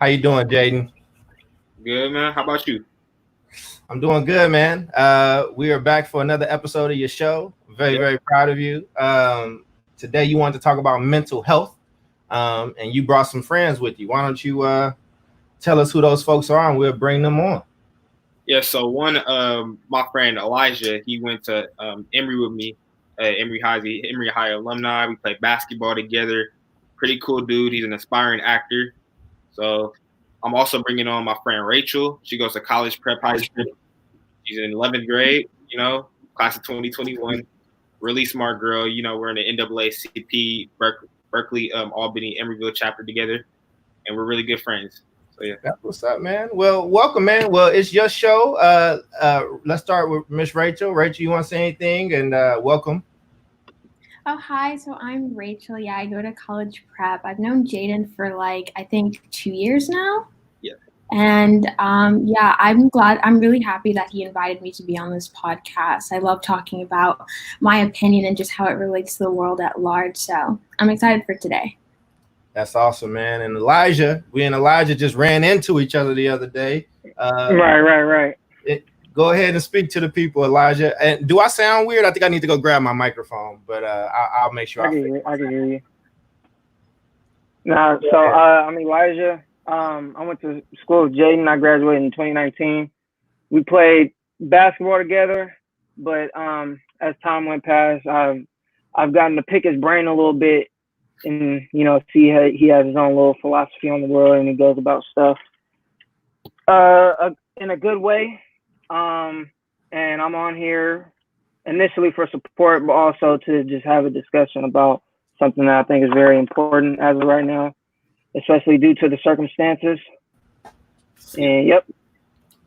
How you doing, Jayden? Good, man. How about you? I'm doing good, man. We are back for another episode of your show. Very, Yep. very proud of you. Today, you wanted to talk about mental health, and you brought some friends with you. Why don't you tell us who those folks are, and we'll bring them on. Yeah. So my friend Elijah, he went to Emory with me. Emory High alumni. We played basketball together. Pretty cool dude. He's an aspiring actor. So I'm also bringing on my friend Rachel. She goes to college prep high school. She's in 11th grade. Class of 2021. Really smart girl. We're in the NAACP Berkeley, Albany, Emeryville chapter together, and we're really good friends. So yeah. That's what's up, man. Well, welcome, man. Well, it's your show. Let's start with Miss Rachel. Rachel, you want to say anything? And welcome. Oh, hi. So I'm Rachel. Yeah, I go to college prep. I've known Jayden for I think 2 years now. Yeah. And yeah, I'm really happy that he invited me to be on this podcast. I love talking about my opinion and just how it relates to the world at large. So I'm excited for today. That's awesome, man. And Elijah just ran into each other the other day. Right. Go ahead and speak to the people, Elijah. And do I sound weird? I think I need to go grab my microphone, but I'll make sure. I can hear you. So I'm Elijah. I went to school with Jayden. I graduated in 2019. We played basketball together, but as time went past, I've gotten to pick his brain a little bit, and see how he has his own little philosophy on the world, and he goes about stuff in a good way. And I'm on here initially for support, but also to just have a discussion about something that I think is very important as of right now, especially due to the circumstances. And yep.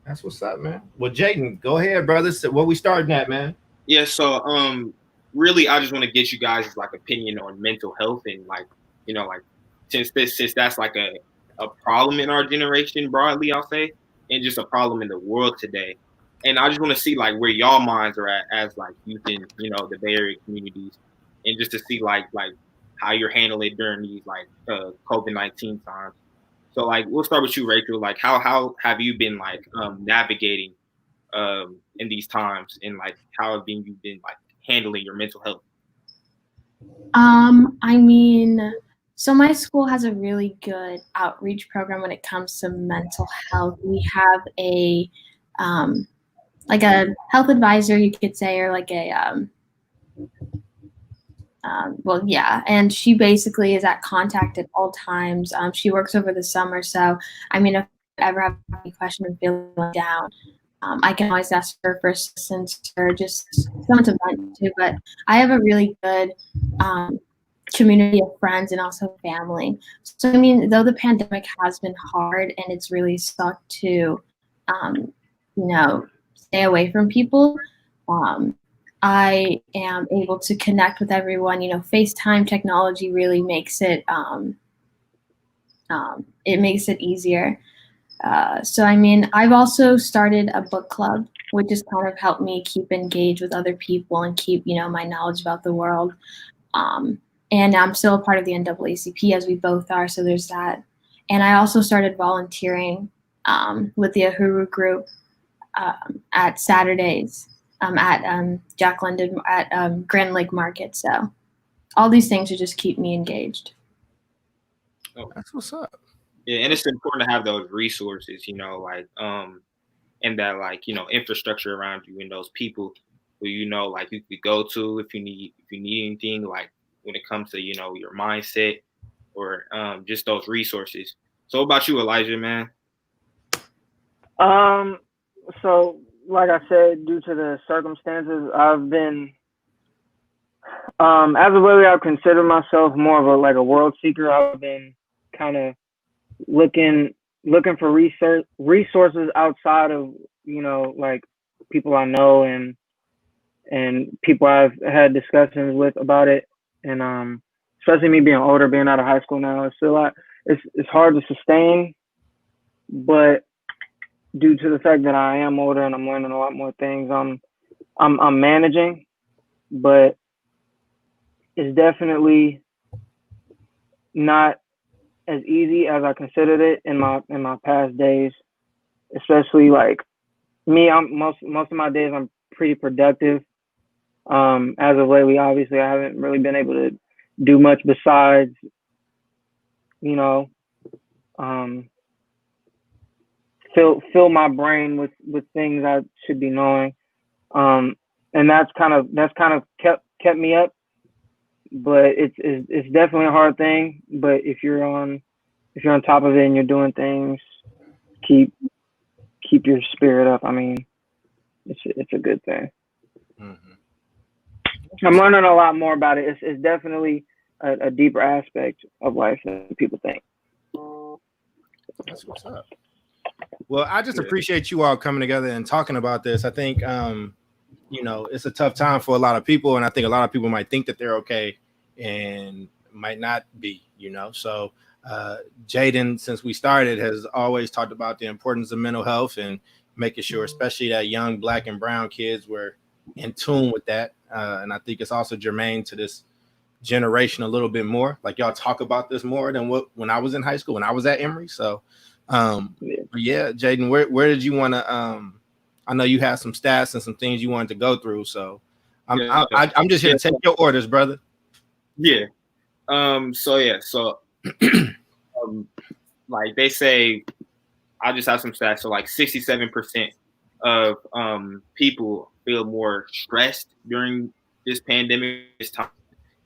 That's what's up, man. Well, Jayden, go ahead, brother. So where we starting at, man? Yeah. So really, I just want to get you guys' opinion on mental health and since that's a problem in our generation broadly, I'll say, and just a problem in the world today. And I just want to see where y'all minds are at as youth in the Bay Area communities, and just to see how you're handling it during these COVID-19 times. So we'll start with you, Rachel. How have you been navigating in these times, and how have you been handling your mental health? So my school has a really good outreach program when it comes to mental health. We have a health advisor, you could say, or and she basically is at contact at all times. She works over the summer, so if I ever have any question and feeling down, I can always ask her for assistance or just someone to vent to. But I have a really good community of friends and also family. So though the pandemic has been hard and it's really sucked to stay away from people, I am able to connect with everyone. FaceTime technology really makes it easier. So I've also started a book club, which has kind of helped me keep engaged with other people and keep my knowledge about the world. And I'm still a part of the NAACP, as we both are, so there's that. And I also started volunteering with the Uhuru group at Saturdays at Jack London at Grand Lake Market. So all these things should just keep me engaged. Oh, that's what's up. Yeah, and it's important to have those resources, and that infrastructure around you and those people who you could go to if you need anything, when it comes to your mindset or just those resources. So what about you, Elijah, man? So like I said, due to the circumstances, I've been as of lately, I consider myself more of a world seeker. I've been kind of looking for resources outside of people I know and people I've had discussions with about it. And especially me being older, being out of high school now, it's hard to sustain. But due to the fact that I am older and I'm learning a lot more things, I'm managing. But it's definitely not as easy as I considered it in my past days. Especially like me, I'm most of my days I'm pretty productive. As of lately, obviously, I haven't really been able to do much besides, you know, fill my brain with things I should be knowing. And that's kind of kept me up. But it's definitely a hard thing. But if you're on top of it and you're doing things, keep your spirit up. I mean, it's a good thing. Mm-hmm. I'm learning a lot more about it. It's definitely a deeper aspect of life than people think. That's what's up. Well, I just appreciate you all coming together and talking about this. I think, it's a tough time for a lot of people, and I think a lot of people might think that they're okay and might not be, So Jayden, since we started, has always talked about the importance of mental health and making sure, especially that young Black and brown kids, were in tune with that. And I think it's also germane to this generation a little bit more. Like y'all talk about this more than when I was in high school, when I was at Emory. So, Jayden, where did you want to? I know you had some stats and some things you wanted to go through. So, I'm just here to take your orders, brother. Yeah. So like they say, I just have some stats. So like 67% of people feel more stressed during this pandemic. This time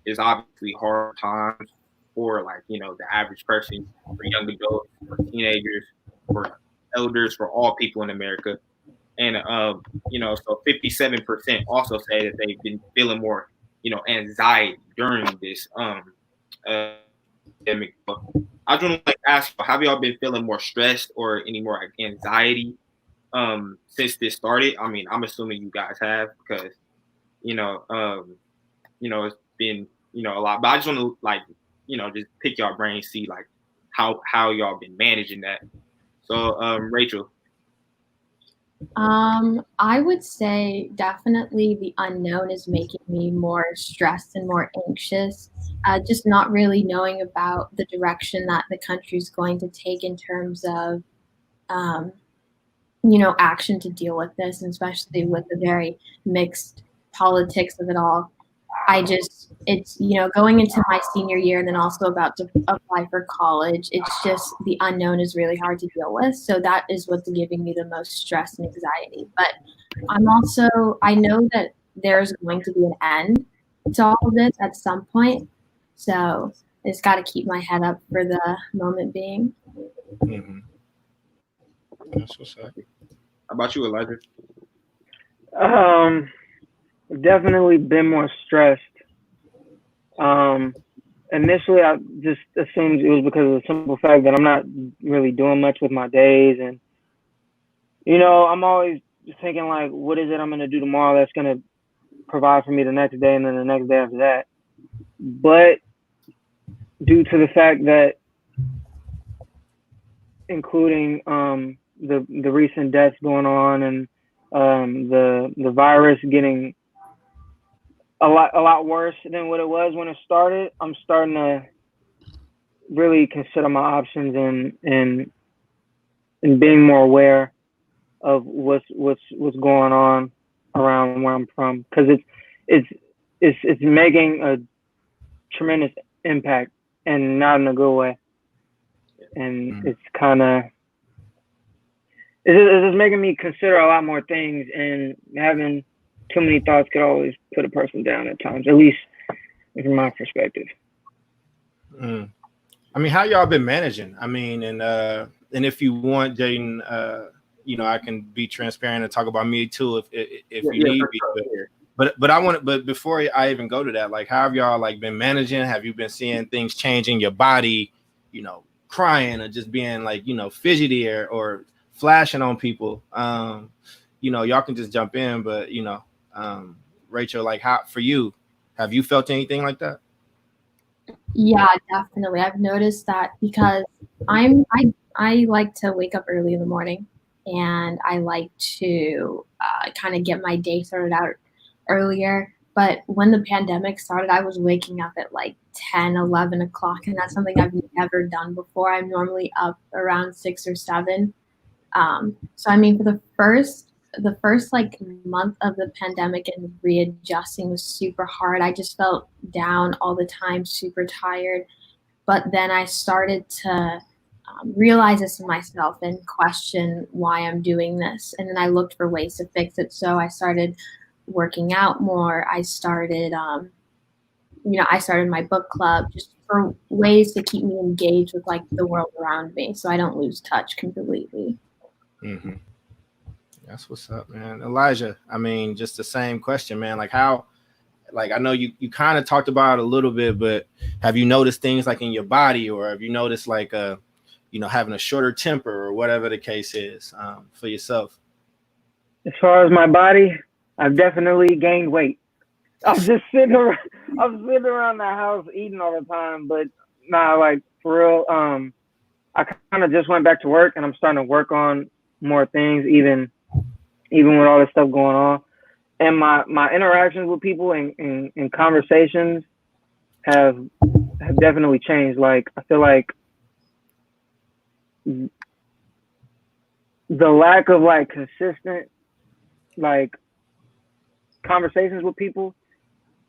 is obviously hard times for the average person, for young adults, for teenagers, for elders, for all people in America. And so 57% also say that they've been feeling more, anxiety during this pandemic. I just want to ask you, have y'all been feeling more stressed or any more anxiety since this started? I mean, I'm assuming you guys have, because it's been a lot. But I just want to just pick y'all brain, see how y'all been managing that. So Rachel. I would say definitely the unknown is making me more stressed and more anxious. Just not really knowing about the direction that the country is going to take in terms of, action to deal with this, and especially with the very mixed politics of it all. It's going into my senior year and then also about to apply for college. It's just the unknown is really hard to deal with. So that is what's giving me the most stress and anxiety. But I know that there's going to be an end to all of this at some point. So I just got to keep my head up for the moment being. Mm-hmm. That's what's up. How about you, Elijah? Definitely been more stressed. Initially, I just assumed it was because of the simple fact that I'm not really doing much with my days, and I'm always thinking like, what is it I'm gonna do tomorrow that's gonna provide for me the next day and then the next day after that. But due to the fact that, including the recent deaths going on and the virus getting a lot worse than what it was when it started, I'm starting to really consider my options and being more aware of what's going on around where I'm from, because it's making a tremendous impact, and not in a good way. And it's just making me consider a lot more things, and having too many thoughts could always put a person down at times, at least from my perspective. I mean, how y'all been managing? I mean, and if you want, Jayden, I can be transparent and talk about me too if you need me. But before I even go to that, like, how have y'all been managing? Have you been seeing things change in your body? Crying or just being fidgety or flashing on people? Y'all can just jump in, but Rachel, how for you, have you felt anything like that? Yeah, definitely. I've noticed that because I like to wake up early in the morning, and I like to kind of get my day started out earlier. But when the pandemic started, I was waking up at like 10, 11 o'clock, and that's something I've never done before. I'm normally up around 6 or 7. So I mean, for the first like month of the pandemic and readjusting was super hard. I just felt down all the time, super tired. But then I started to realize this in myself and question why I'm doing this. And then I looked for ways to fix it. So I started working out more. I started, I started my book club just for ways to keep me engaged with like the world around me, so I don't lose touch completely. Mm-hmm. That's what's up, man. Elijah, I mean, just the same question, man. Like how, like I know you kind of talked about it a little bit, but have you noticed things like in your body, or have you noticed like having a shorter temper or whatever the case is for yourself? As far as my body, I've definitely gained weight. I'm sitting around the house eating all the time, but nah, like for real, I kind of just went back to work, and I'm starting to work on more things, even with all this stuff going on. And my interactions with people and conversations have definitely changed. Like I feel like the lack of like consistent like conversations with people,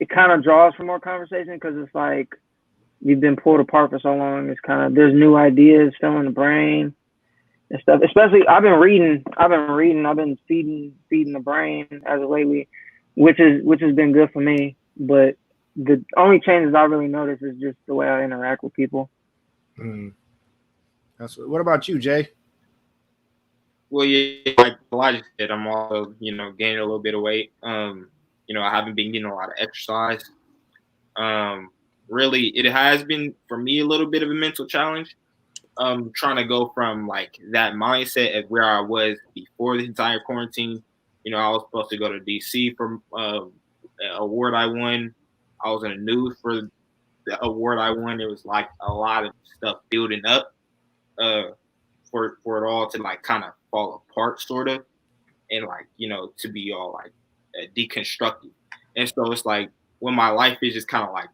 it kind of draws for more conversation, because it's like you've been pulled apart for so long. It's kind of, there's new ideas filling the brain and stuff. Especially I've been reading, I've been feeding the brain as of lately, which has been good for me. But the only changes I really noticed is just the way I interact with people. What about you, Jay? Well, yeah, like Elijah said, I'm also, gaining a little bit of weight. I haven't been getting a lot of exercise. Really, it has been for me a little bit of a mental challenge. Trying to go from like that mindset of where I was before the entire quarantine. I was supposed to go to DC for an award I won. I was in the news for the award I won. It was like a lot of stuff building up for it all to like kind of fall apart, sort of, and like to be all like deconstructed. And so it's like when my life is just kind of like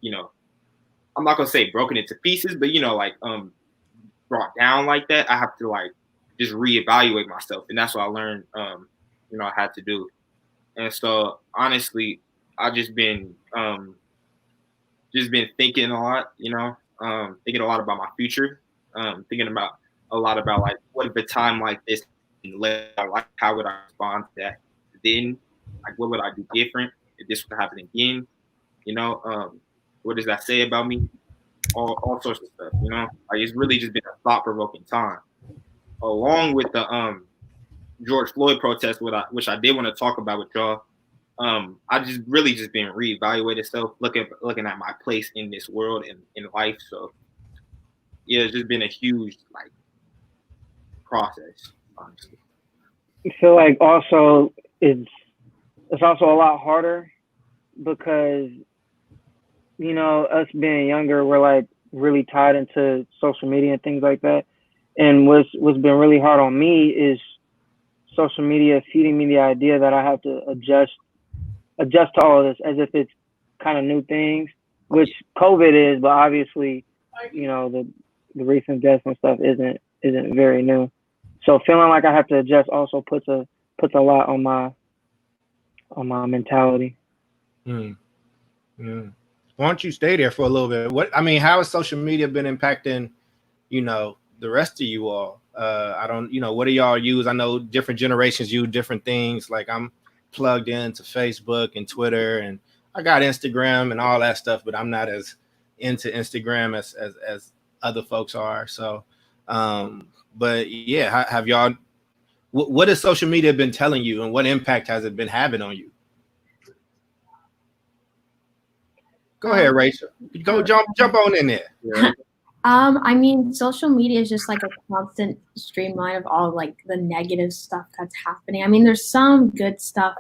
I'm not gonna say broken into pieces, but like brought down like that, I have to like just reevaluate myself, and that's what I learned. I had to do. And so honestly, I just been thinking a lot, thinking a lot about my future, thinking about a lot about like what if a time like this in life, how would I respond to that then? Like what would I do different if this would happen again? What does that say about me? All sorts of stuff, like it's really just been a thought-provoking time. Along with the George Floyd protest, which I did want to talk about with y'all. I just really just been reevaluating stuff, looking at my place in this world and in life. So yeah, it's just been a huge like process, honestly. I feel like also it's also a lot harder because us being younger, we're like really tied into social media and things like that. And what's been really hard on me is social media feeding me the idea that I have to adjust to all of this as if it's kind of new things, which COVID is, but obviously, the recent deaths and stuff isn't very new. So feeling like I have to adjust also puts a lot on my mentality. Why don't you stay there for a little bit? How has social media been impacting, the rest of you all? I don't, what do y'all use? I know different generations use different things. Like I'm plugged into Facebook and Twitter, and I got Instagram and all that stuff, but I'm not as into Instagram as other folks are. So, but yeah, have y'all, what has social media been telling you, and what impact has it been having on you? Go ahead, Rachel. Go jump on in there. Yeah. Social media is just like a constant streamline of all like the negative stuff that's happening. There's some good stuff,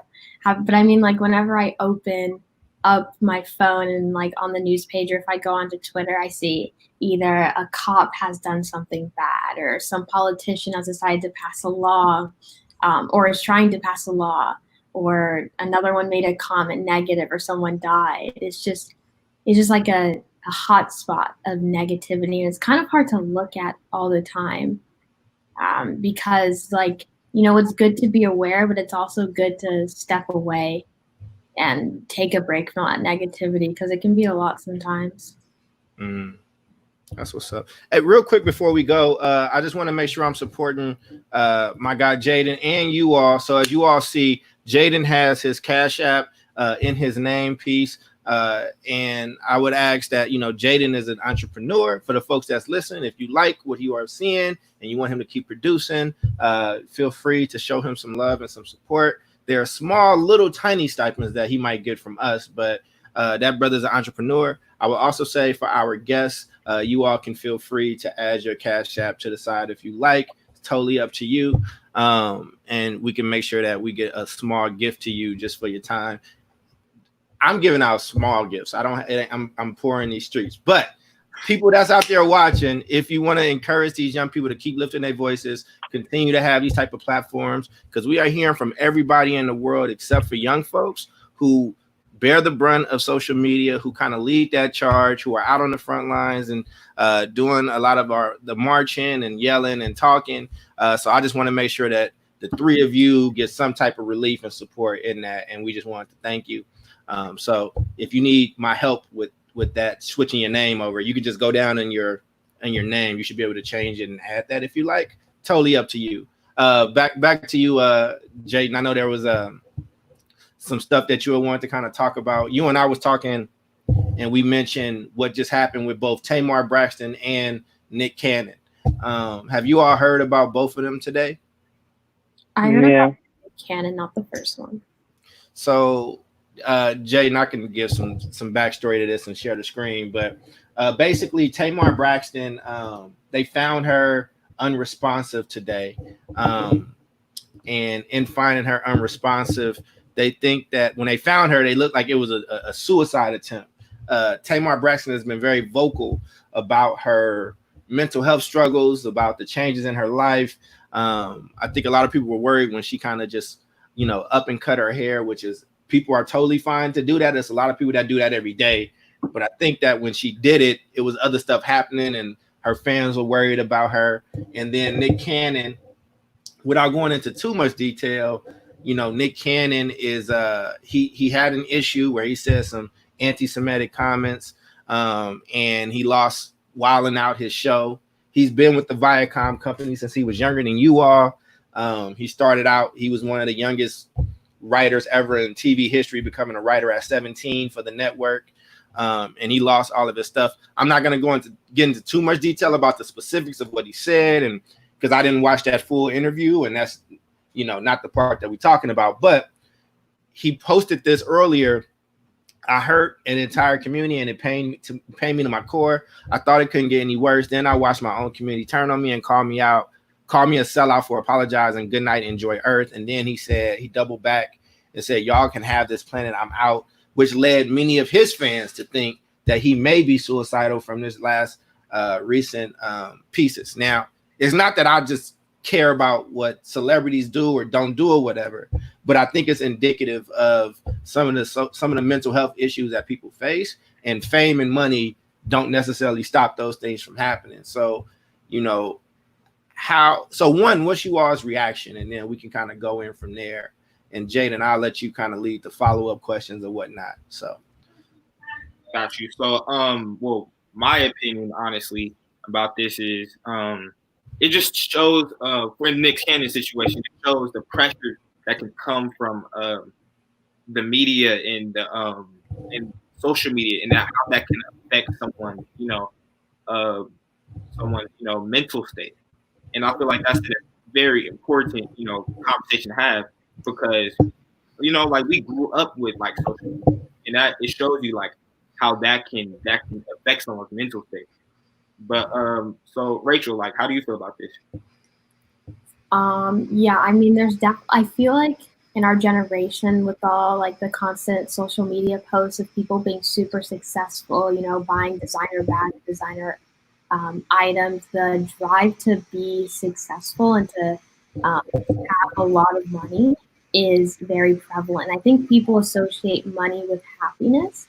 but like whenever I open up my phone and like on the news page, or if I go onto Twitter, I see either a cop has done something bad, or some politician has decided to pass a law, or is trying to pass a law, or another one made a comment negative, or someone died. It's just like a hot spot of negativity, and it's kind of hard to look at all the time, because like, you know, it's good to be aware, but it's also good to step away and take a break from that negativity, because it can be a lot sometimes. That's what's up. Hey, real quick before we go, I just want to make sure I'm supporting my guy Jayden and you all. So as you all see, Jayden has his Cash App in his name piece. And I would ask that, you know, Jayden is an entrepreneur. For the folks that's listening, if you like what you are seeing and you want him to keep producing, feel free to show him some love and some support. There are small, little, tiny stipends that he might get from us, but that brother's an entrepreneur. I will also say for our guests, you all can feel free to add your Cash App to the side if you like. It's totally up to you. And we can make sure that we get a small gift to you just for your time. I'm giving out small gifts. I'm pouring these streets, but people that's out there watching, if you want to encourage these young people to keep lifting their voices, continue to have these type of platforms, because we are hearing from everybody in the world except for young folks who bear the brunt of social media, who kind of lead that charge, who are out on the front lines and doing a lot of the marching and yelling and talking. So I just want to make sure that the three of you get some type of relief and support in that, and we just want to thank you. So if you need my help with that, switching your name over, you can just go down in your name. You should be able to change it and add that if you like. Totally up to you. Back to you, Jayden. I know there was some stuff that you wanted to kind of talk about. You and I was talking, and we mentioned what just happened with both Tamar Braxton and Nick Cannon. Have you all heard about both of them today? I heard about Nick Cannon, not the first one. So Jayden, I can give some backstory to this and share the screen, but basically Tamar Braxton, they found her unresponsive today, and in finding her unresponsive, they think that when they found her, they looked like it was a suicide attempt. Tamar Braxton has been very vocal about her mental health struggles, about the changes in her life. I think a lot of people were worried when she kind of just, you know, up and cut her hair, which is, people are totally fine to do that. There's a lot of people that do that every day. But I think that when she did it, it was other stuff happening and her fans were worried about her. And then Nick Cannon, without going into too much detail, you know, Nick Cannon is he had an issue where he said some anti-Semitic comments, and he lost Wilding Out, his show. He's been with the Viacom company since he was younger than you all. He started out, he was one of the youngest writers ever in TV history, becoming a writer at 17 for the network. And he lost all of his stuff. I'm not going to get into too much detail about the specifics of what he said, and because I didn't watch that full interview, and that's, you know, not the part that we're talking about. But he posted this earlier. I hurt an entire community, and it pained me to my core. I thought it couldn't get any worse. Then I watched my own community turn on me and call me a sellout for apologizing. Good night, enjoy Earth. And then he said, he doubled back and said, y'all can have this planet, I'm out, which led many of his fans to think that he may be suicidal from this last recent pieces. Now, it's not that I just care about what celebrities do or don't do or whatever, but I think it's indicative of some of the mental health issues that people face, and fame and money don't necessarily stop those things from happening. So, you know, what's you all's reaction? And then we can kind of go in from there. And Jayden, I'll let you kind of lead the follow-up questions or whatnot. So, got you. So, well, my opinion, honestly, about this is, it just shows, for Nick Cannon's situation, it shows the pressure that can come from the media and the and social media, and how that can affect someone, mental state. And I feel like that's a very important, conversation to have, because, like, we grew up with like social media, and that it shows you like how that can affect someone's mental state. But so Rachel, like, how do you feel about this? Yeah, I mean, I feel like in our generation, with all like the constant social media posts of people being super successful, buying designer bags, designer items, the drive to be successful and to have a lot of money is very prevalent. I think people associate money with happiness,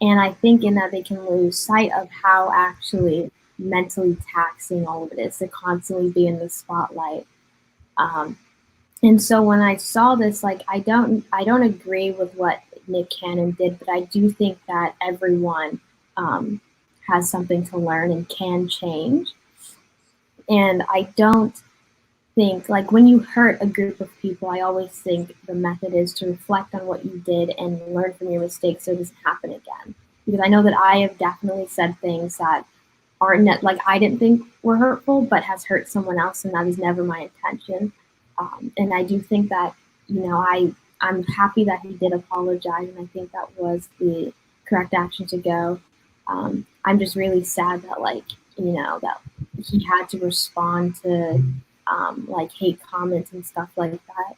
and I think in that they can lose sight of how actually mentally taxing all of it is to constantly be in the spotlight. Um, and so when I saw this, like I don't agree with what Nick Cannon did, but I do think that everyone um, has something to learn and can change. And I don't think, like, when you hurt a group of people, I always think the method is to reflect on what you did and learn from your mistakes so it doesn't happen again. Because I know that I have definitely said things that aren't like I didn't think were hurtful, but has hurt someone else, and that is never my intention. And I do think that, I'm happy that he did apologize, and I think that was the correct action to go. I'm just really sad that, like, that he had to respond to like hate comments and stuff like that.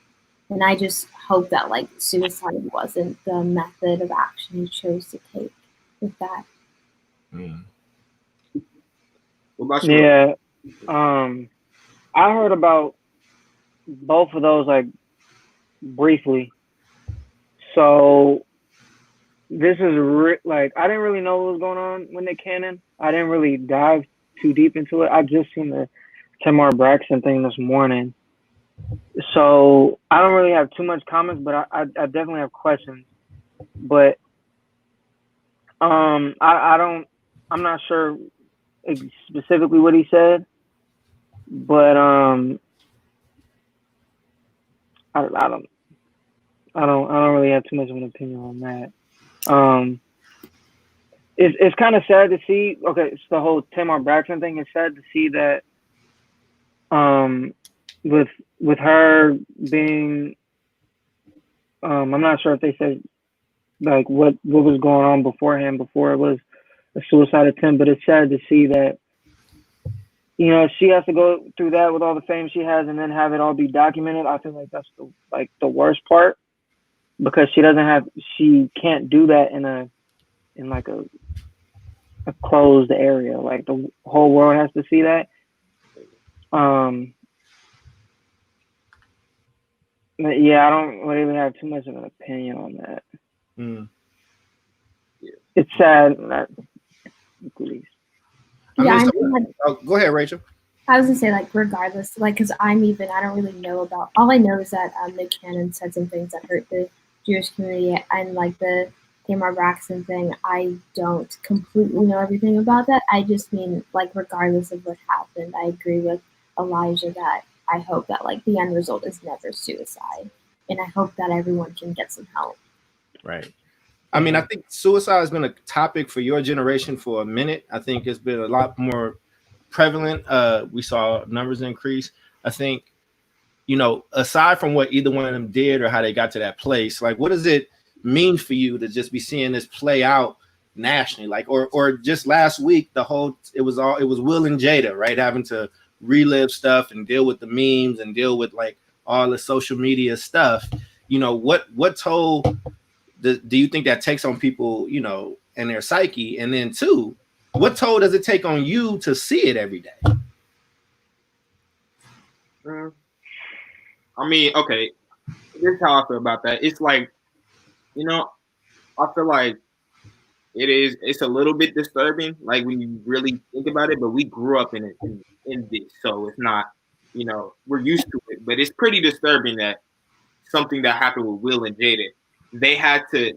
And I just hope that, like, suicide wasn't the method of action he chose to take with that. Mm. What about you? Yeah. I heard about both of those, like, briefly. So this is like, I didn't really know what was going on with Nick Cannon. I didn't really dive too deep into it. I just seen the Tamar Braxton thing this morning. So I don't really have too much comments, but I definitely have questions. But I'm not sure specifically what he said, but I don't really have too much of an opinion on that. It's kind of sad to see. Okay, it's the whole Tamar Braxton thing. It's sad to see that with her being I'm not sure if they said, like, what was going on beforehand before it was a suicide attempt, but it's sad to see that, she has to go through that with all the fame she has and then have it all be documented. I feel like that's the worst part, because she can't do that in like a closed area. Like, the whole world has to see that. Yeah, I don't really have too much of an opinion on that. Mm. It's sad. Please. Go ahead, Rachel. I was gonna say, like, regardless, like, because I don't really know about. All I know is that Nick Cannon said some things that hurt the Jewish community, and, like, the Tamar Braxton thing, I don't completely know everything about that. I just mean, like, regardless of what happened, I agree with Elijah that I hope that, like, the end result is never suicide, and I hope that everyone can get some help. Right. I mean, I think suicide has been a topic for your generation for a minute. I think it's been a lot more prevalent. We saw numbers increase. I think, aside from what either one of them did or how they got to that place, like, what does it mean for you to just be seeing this play out nationally? Like, or just last week, it was Will and Jada, right, having to relive stuff and deal with the memes and deal with, like, all the social media stuff. What toll do you think that takes on people, and their psyche? And then, two, what toll does it take on you to see it every day? I mean, okay, this is how I feel about that. It's like, I feel like it's a little bit disturbing, like, when you really think about it, but we grew up in this, so it's not, we're used to it, but it's pretty disturbing that something that happened with Will and Jada, they had to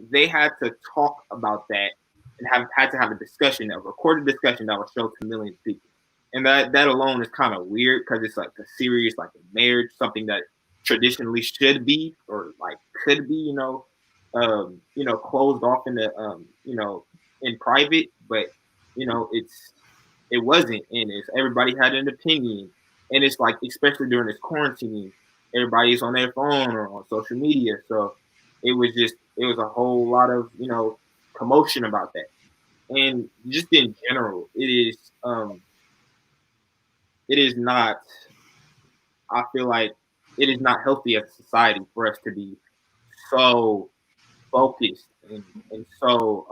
talk about that and had to have a discussion, a recorded discussion that was shown to millions of people. And that alone is kind of weird, because it's like a serious, like, a marriage, something that traditionally should be, or, like, could be, closed off in the in private, but it wasn't, and everybody had an opinion, and it's like, especially during this quarantine, everybody's on their phone or on social media, so it was a whole lot of commotion about that, and just in general, it is not. I feel like it is not healthy as a society for us to be so focused and so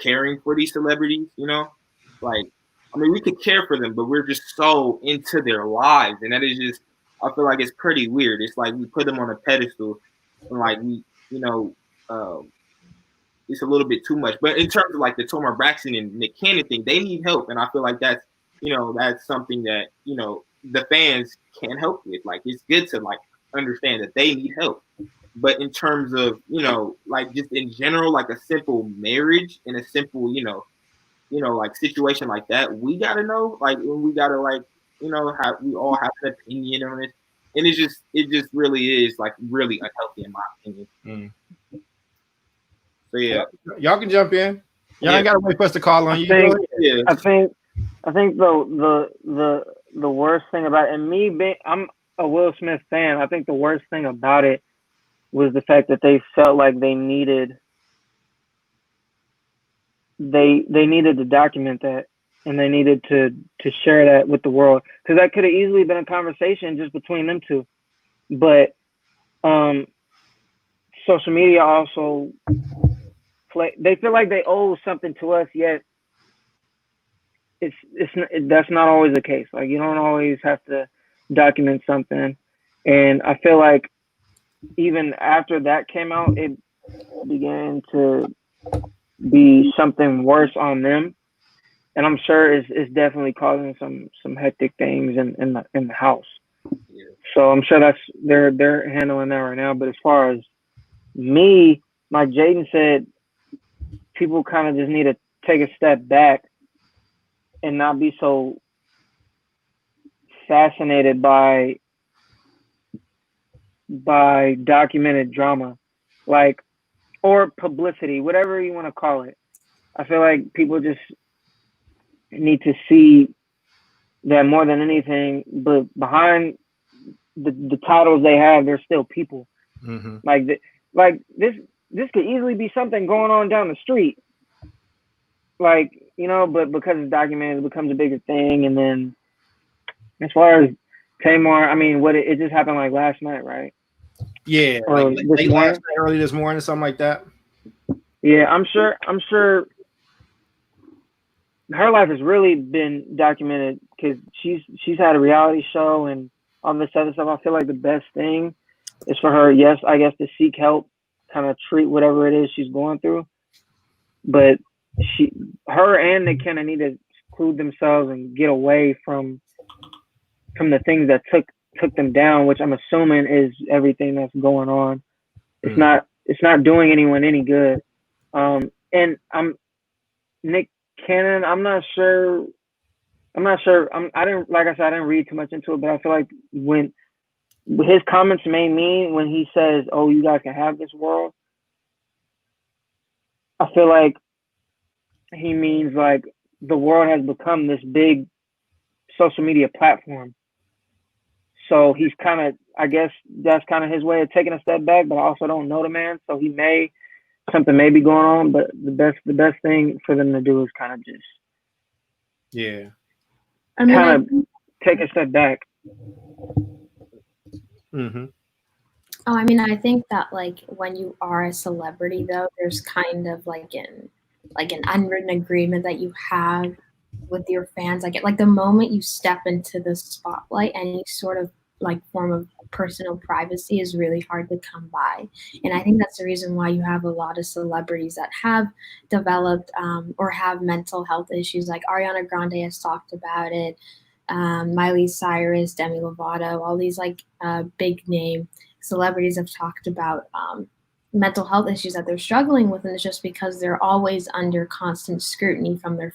caring for these celebrities, like, I mean, we could care for them, but we're just so into their lives, and that is just I feel like it's pretty weird. It's like we put them on a pedestal, and like we, it's a little bit too much. But in terms of like the Tomar Braxton and Nick Cannon thing, they need help, and I feel like that's that's something that the fans can help with. Like it's good to like understand that they need help. But in terms of like just in general, like a simple marriage and a simple like situation like that, we gotta know like we gotta like have we all have an opinion on it, and it just really is like really unhealthy in my opinion. So yeah, y'all can jump in. Y'all ain't gotta wait for us to call on you. I think the worst thing about it, and me being, I'm a Will Smith fan. I think the worst thing about it was the fact that they felt like they needed to document that, and they needed to share that with the world, because that could have easily been a conversation just between them two. But social media also they feel like they owe something to us, yet that's not always the case. Like you don't always have to document something, and I feel like even after that came out, it began to be something worse on them, and I'm sure it's definitely causing some hectic things in the house. Yeah. So I'm sure that's they're handling that right now. But as far as me, like Jayden said, people kind of just need to take a step back and not be so fascinated by documented drama, like, or publicity, whatever you want to call it. I feel like people just need to see that more than anything, but behind the titles they have, they're still people. Mm-hmm. Like this could easily be something going on down the street, like but because it's documented, it becomes a bigger thing. And then as far as Tamar, I mean, it just happened like last night, right? Yeah, or like this morning, early this morning, something like that. Yeah, I'm sure her life has really been documented, because she's had a reality show and all this other stuff. I feel like the best thing is for her, yes, I guess, to seek help, kind of treat whatever it is she's going through. But her and Nick Cannon need to seclude themselves and get away from the things that took them down, which I'm assuming is everything that's going on. It's not doing anyone any good. And Nick Cannon, I'm not sure. I didn't read too much into it, but I feel like when his comments made me, when he says, "Oh, you guys can have this world," I feel like he means like the world has become this big social media platform. So he's kind of, I guess that's kind of his way of taking a step back, but I also don't know the man, so something may be going on. But the best thing for them to do is kind of just take a step back. Mm-hmm. Oh, I mean, I think that like when you are a celebrity, though, there's kind of like an unwritten agreement that you have with your fans. Like the moment you step into the spotlight, any sort of like form of personal privacy is really hard to come by. And I think that's the reason why you have a lot of celebrities that have developed or have mental health issues. Like Ariana Grande has talked about it, Miley Cyrus, Demi Lovato, all these like big name celebrities have talked about mental health issues that they're struggling with, and it's just because they're always under constant scrutiny from their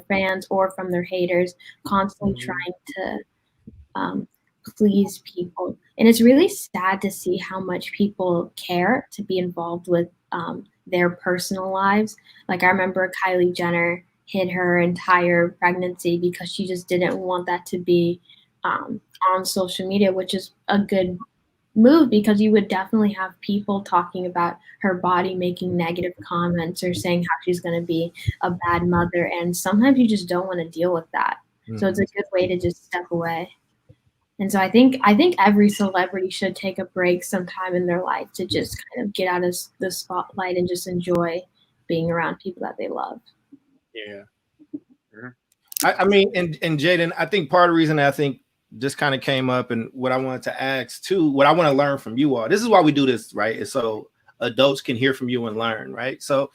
fans or from their haters, constantly trying to please people. And it's really sad to see how much people care to be involved with their personal lives. Like I remember Kylie Jenner hid her entire pregnancy because she just didn't want that to be on social media, which is a good move, because you would definitely have people talking about her body, making negative comments or saying how she's going to be a bad mother. And sometimes you just don't want to deal with that. Mm-hmm. So it's a good way to just step away. And so I think every celebrity should take a break sometime in their life to just kind of get out of the spotlight and just enjoy being around people that they love. Yeah. I mean, and Jayden, I think part of the reason I think just kind of came up, and what I wanted to ask too, what I want to learn from you all. This is why we do this, right? Is so adults can hear from you and learn, right? So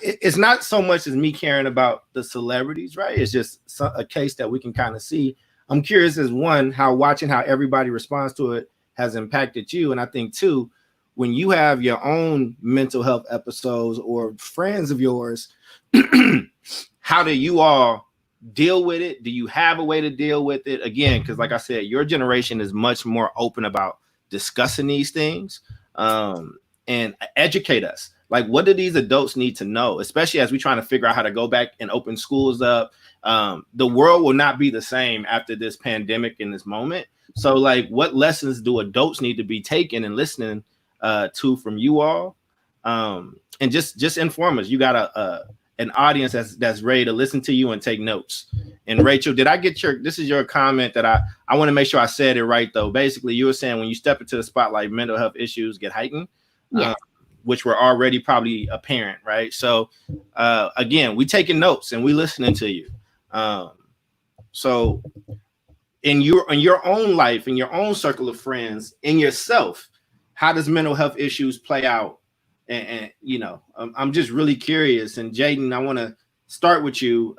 it's not so much as me caring about the celebrities, right? It's just a case that we can kind of see. I'm curious as one, how watching how everybody responds to it has impacted you. And I think too, when you have your own mental health episodes or friends of yours, how do you all deal with it? Do you have a way to deal with it? Again, because like I said, your generation is much more open about discussing these things, and educate us. Like, what do these adults need to know, especially as we're trying to figure out how to go back and open schools up? The world will not be the same after this pandemic in this moment. So like, what lessons do adults need to be taking and listening to from you all? And just inform us. You got an audience that's ready to listen to you and take notes. And Rachel, did I get this is your comment that I want to make sure I said it right though. Basically, you were saying when you step into the spotlight, mental health issues get heightened, Yes. which were already probably apparent, right? So again, we taking notes and we listening to you. So in your own life, in your own circle of friends, in yourself, how does mental health issues play out? And you know, I'm just really curious. And Jayden, I want to start with you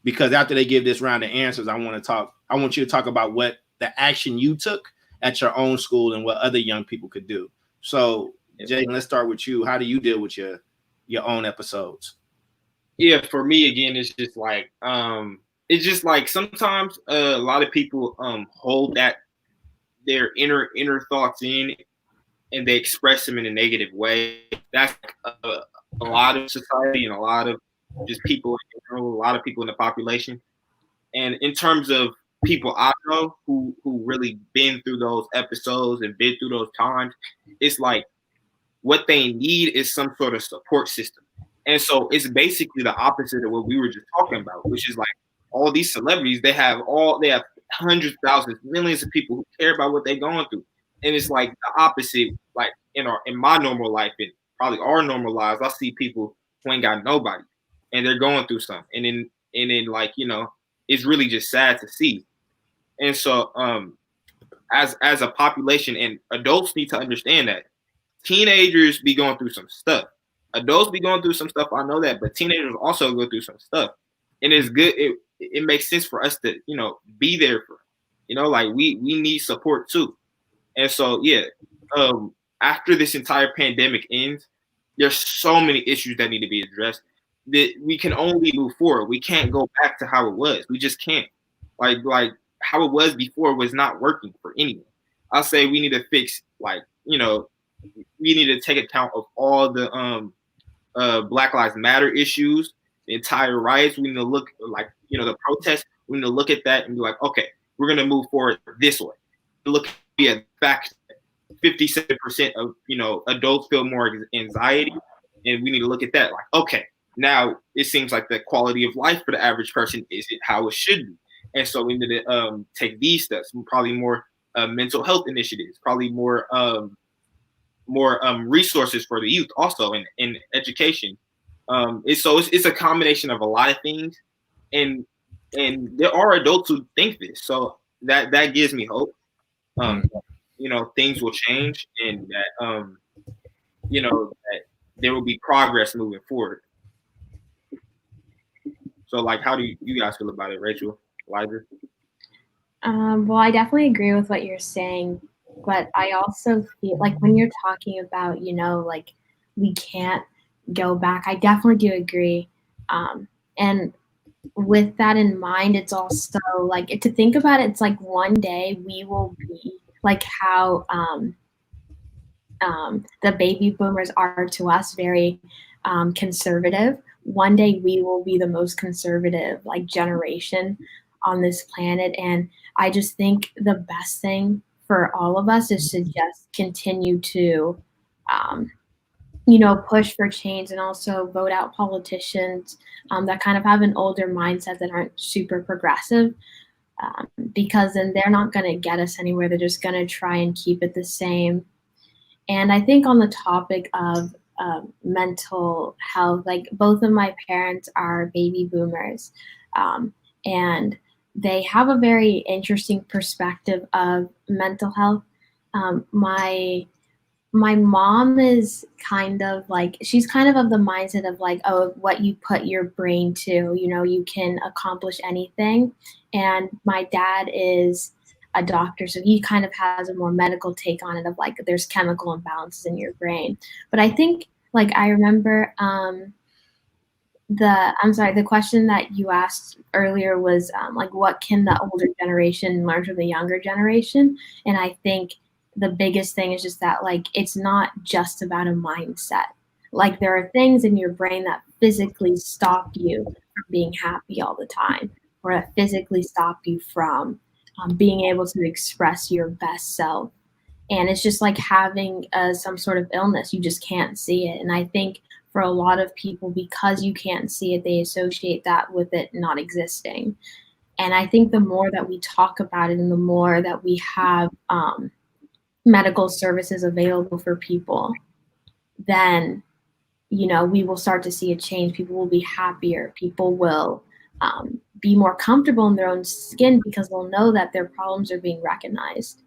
because after they give this round of answers, I want you to talk about what the action you took at your own school and what other young people could do. So Jayden, let's start with you. How do you deal with your own episodes? Yeah, for me again, it's just like sometimes a lot of people hold that their inner thoughts in, and they express them in a negative way. That's a lot of society and a lot of just people in general, a lot of people in the population. And in terms of people I know who really been through those episodes and been through those times, it's like what they need is some sort of support system. And so it's basically the opposite of what we were just talking about, which is like all these celebrities, they have hundreds, thousands, millions of people who care about what they're going through. And it's like the opposite, like in my normal life and probably our normal lives, I see people who ain't got nobody and they're going through something. And then like, you know, it's really just sad to see. And so as a population, and adults need to understand that teenagers be going through some stuff. Adults be going through some stuff, I know that, but teenagers also go through some stuff. And it's good, it makes sense for us to, you know, be there for them. You know, like we need support too. And so, yeah, after this entire pandemic ends, there's so many issues that need to be addressed that we can only move forward. We can't go back to how it was. We just can't. Like how it was before was not working for anyone. I'll say we need to fix, like, you know, we need to take account of all the Black Lives Matter issues, the entire riots. We need to look, like, you know, the protests. We need to look at that and be like, okay, we're going to move forward this way. Look at the fact that 57% of, you know, adults feel more anxiety, and we need to look at that. Like, okay, now it seems like the quality of life for the average person isn't how it should be, and so we need to take these steps. Probably more mental health initiatives. Probably more resources for the youth, also in education. It's a combination of a lot of things, and there are adults who think this, so that gives me hope. You know, things will change, and that you know, that there will be progress moving forward. So, like, how do you guys feel about it, Rachel, Elijah? Well, I definitely agree with what you're saying, but I also feel like when you're talking about, you know, like we can't go back, I definitely do agree. And with that in mind, it's also like to think about it, it's like one day we will be like how the baby boomers are to us, very conservative. One day we will be the most conservative like generation on this planet, and I just think the best thing for all of us is to just continue to you know, push for change and also vote out politicians that kind of have an older mindset that aren't super progressive, because then they're not going to get us anywhere. They're just going to try and keep it the same. And I think on the topic of mental health, like both of my parents are baby boomers, and they have a very interesting perspective of mental health. My mom is kind of like, she's kind of the mindset of like, oh, what you put your brain to, you can accomplish anything. And my dad is a doctor, so he kind of has a more medical take on it of like, there's chemical imbalances in your brain. But I think, like, I remember the question that you asked earlier was like, what can the older generation learn from the younger generation? And I think the biggest thing is just that, like, it's not just about a mindset. Like, there are things in your brain that physically stop you from being happy all the time, or that physically stop you from being able to express your best self. And it's just like having some sort of illness. You just can't see it. And I think for a lot of people, because you can't see it, they associate that with it not existing. And I think the more that we talk about it and the more that we have medical services available for people, then, we will start to see a change. People will be happier. People will be more comfortable in their own skin because they'll know that their problems are being recognized.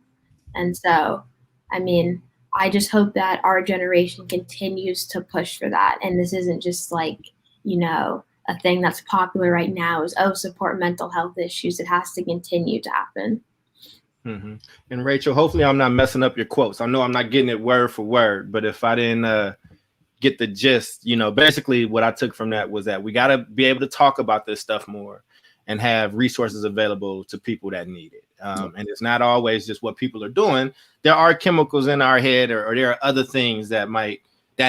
And so, I mean, I just hope that our generation continues to push for that. And this isn't just like, a thing that's popular right now is, oh, support mental health issues. It has to continue to happen. Mm-hmm. And Rachel, hopefully I'm not messing up your quotes. I know I'm not getting it word for word, but if I didn't get the gist, basically what I took from that was that we got to be able to talk about this stuff more and have resources available to people that need it. And it's not always just what people are doing. There are chemicals in our head, or there are other things that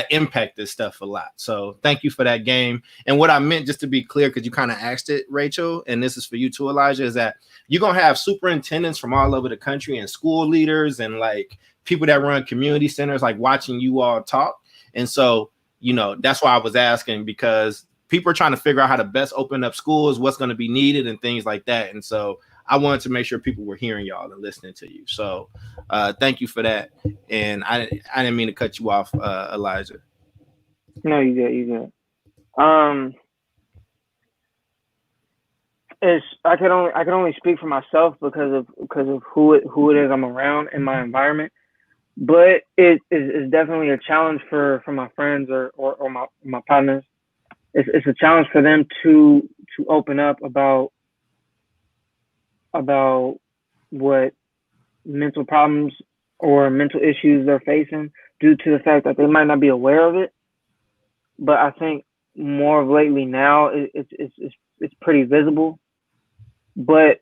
impact this stuff a lot. So thank you for that game. And what I meant, just to be clear, because you kind of asked it, Rachel, and this is for you too, Elijah, is that you're going to have superintendents from all over the country and school leaders and like people that run community centers, like watching you all talk. And so, that's why I was asking, because people are trying to figure out how to best open up schools, what's going to be needed and things like that. And so I wanted to make sure people were hearing y'all and listening to you. So thank you for that. And I didn't mean to cut you off, Elijah. No, you good. I can only speak for myself because of who it is I'm around in my environment. But it is definitely a challenge for my friends or my partners. It's a challenge for them to open up about what mental problems or mental issues they're facing, due to the fact that they might not be aware of it. But I think more of lately now it's pretty visible. But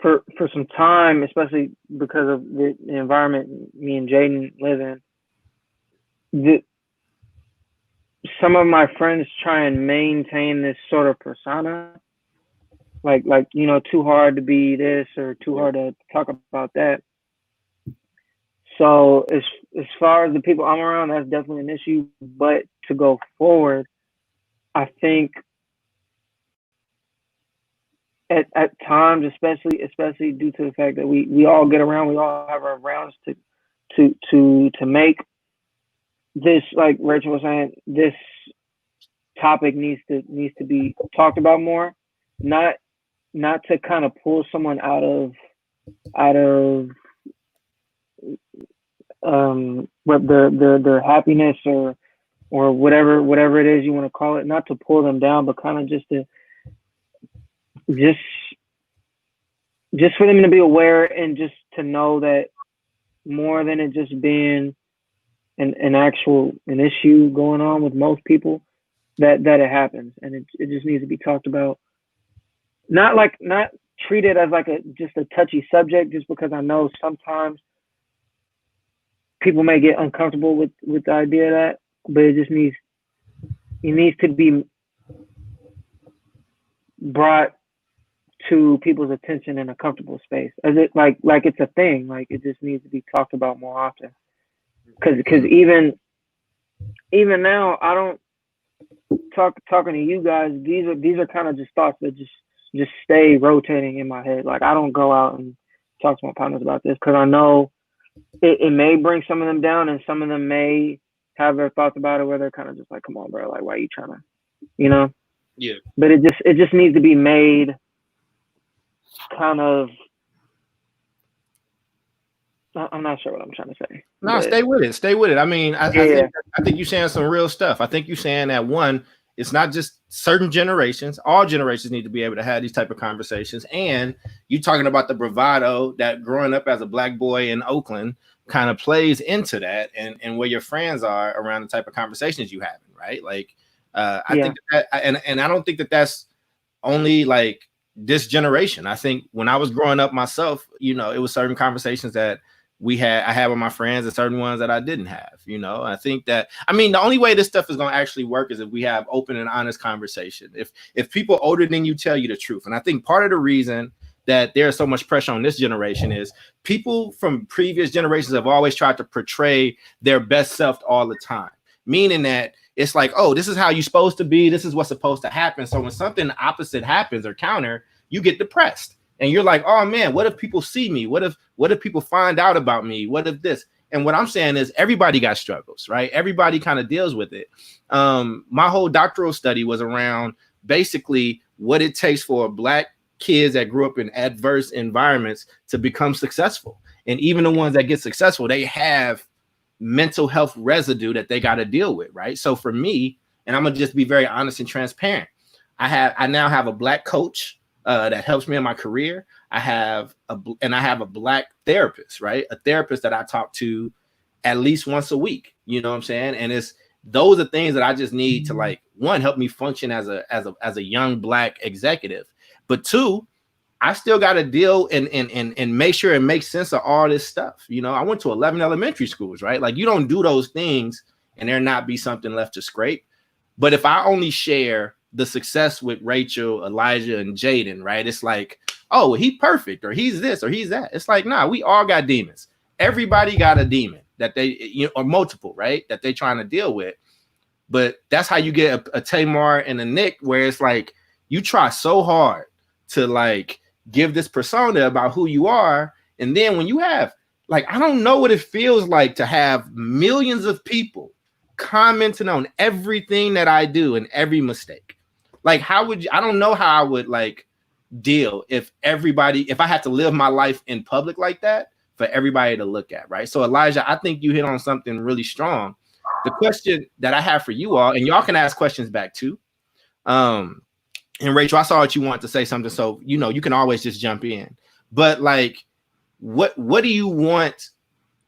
for some time, especially because of the environment me and Jayden live in, some of my friends try and maintain this sort of persona, like too hard to be this or too hard to talk about that. So as far as the people I'm around, that's definitely an issue. But to go forward, I think at times, especially due to the fact that we all get around, we all have our rounds to make this, like Rachel was saying, this topic needs to be talked about more, not to kind of pull someone out of what their happiness or whatever it is you want to call it, not to pull them down, but kind of just for them to be aware and just to know that more than it just being an issue going on with most people, that it happens, and it just needs to be talked about. Not treated as like just a touchy subject, just because I know sometimes people may get uncomfortable with the idea of that, but it needs to be brought to people's attention in a comfortable space, as it like it's a thing. Like, it just needs to be talked about more often. Because even now, I don't talking to you guys. These are kind of just thoughts that just stay rotating in my head. Like, I don't go out and talk to my partners about this because I know it may bring some of them down, and some of them may have their thoughts about it where they're kind of just like, "Come on, bro! Like, why are you trying to, Yeah. But it just needs to be made kind of, I'm not sure what I'm trying to say. No, but stay with it. Stay with it. I mean, I think you're saying some real stuff. I think you're saying that one, it's not just certain generations. All generations need to be able to have these type of conversations. And you talking about the bravado that growing up as a black boy in Oakland kind of plays into that, and where your friends are around the type of conversations you having, right? Like, I think that, and I don't think that that's only like this generation. I think when I was growing up myself, you know, it was certain conversations that I had with my friends and certain ones that I didn't have, you know. I think that, I mean, the only way this stuff is going to actually work is if we have open and honest conversation. If people older than you tell you the truth. And I think part of the reason that there's so much pressure on this generation is people from previous generations have always tried to portray their best self all the time, meaning that it's like, oh, this is how you're supposed to be. This is what's supposed to happen. So when something opposite happens or counter, you get depressed. And you're like, oh man, what if people see me? What if people find out about me? What if this? And what I'm saying is everybody got struggles, right? Everybody kind of deals with it. My whole doctoral study was around basically what it takes for black kids that grew up in adverse environments to become successful. And even the ones that get successful, they have mental health residue that they got to deal with, right? So for me, and I'm gonna just be very honest and transparent, I now have a black coach that helps me in my career. I have a black therapist, right? A therapist that I talk to at least once a week. You know what I'm saying? And those are things that I just need to, like, one, help me function as a young black executive, but two, I still got to deal and make sure it makes sense of all this stuff. You know, I went to 11 elementary schools, right? Like, you don't do those things and there not be something left to scrape. But if I only share the success with Rachel, Elijah, and Jayden, right? It's like, oh, he perfect, or he's this, or he's that. It's like, nah, we all got demons. Everybody got a demon that they, or multiple, right? That they trying to deal with. But that's how you get a Tamar and a Nick, where it's like, you try so hard to like give this persona about who you are. And then when you have, like, I don't know what it feels like to have millions of people commenting on everything that I do and every mistake. Like, how would you, I don't know how I would like deal if I had to live my life in public like that for everybody to look at, right? So Elijah, I think you hit on something really strong. The question that I have for you all, and y'all can ask questions back too. And Rachel, I saw that you wanted to say something, so you know you can always just jump in. But like, what do you want?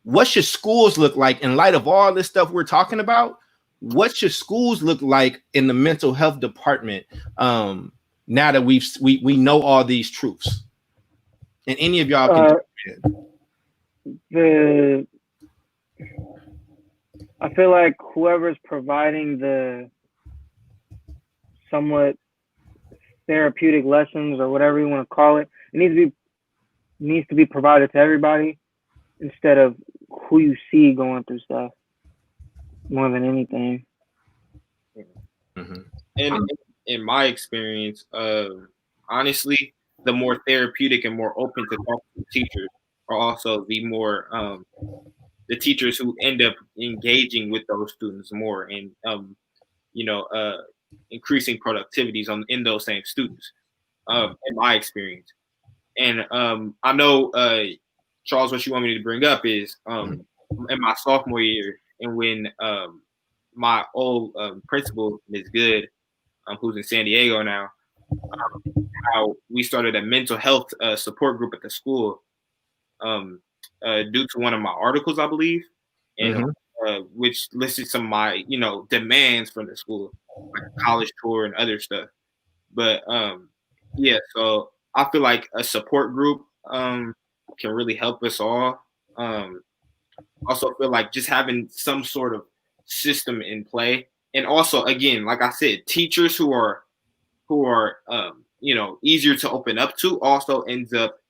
What should schools look like in light of all this stuff we're talking about? What should schools look like in the mental health department now that we know all these truths? And any of y'all can. I feel like whoever's providing the somewhat therapeutic lessons or whatever you want to call it, it needs to be provided to everybody instead of who you see going through stuff more than anything. Mm-hmm. And in my experience, honestly, the more therapeutic and more open to talk to teachers are also the more the teachers who end up engaging with those students more and increasing productivities in those same students. In my experience, and I know Charles, what you want me to bring up is in my sophomore year, and when my old principal, Ms. Good, who's in San Diego now, how we started a mental health support group at the school due to one of my articles, I believe, and which listed some of my demands from the school, like a college tour and other stuff. But yeah, so I feel like a support group can really help us all. Also feel like just having some sort of system in play, and also, again, like I said, teachers who are easier to open up to also ends up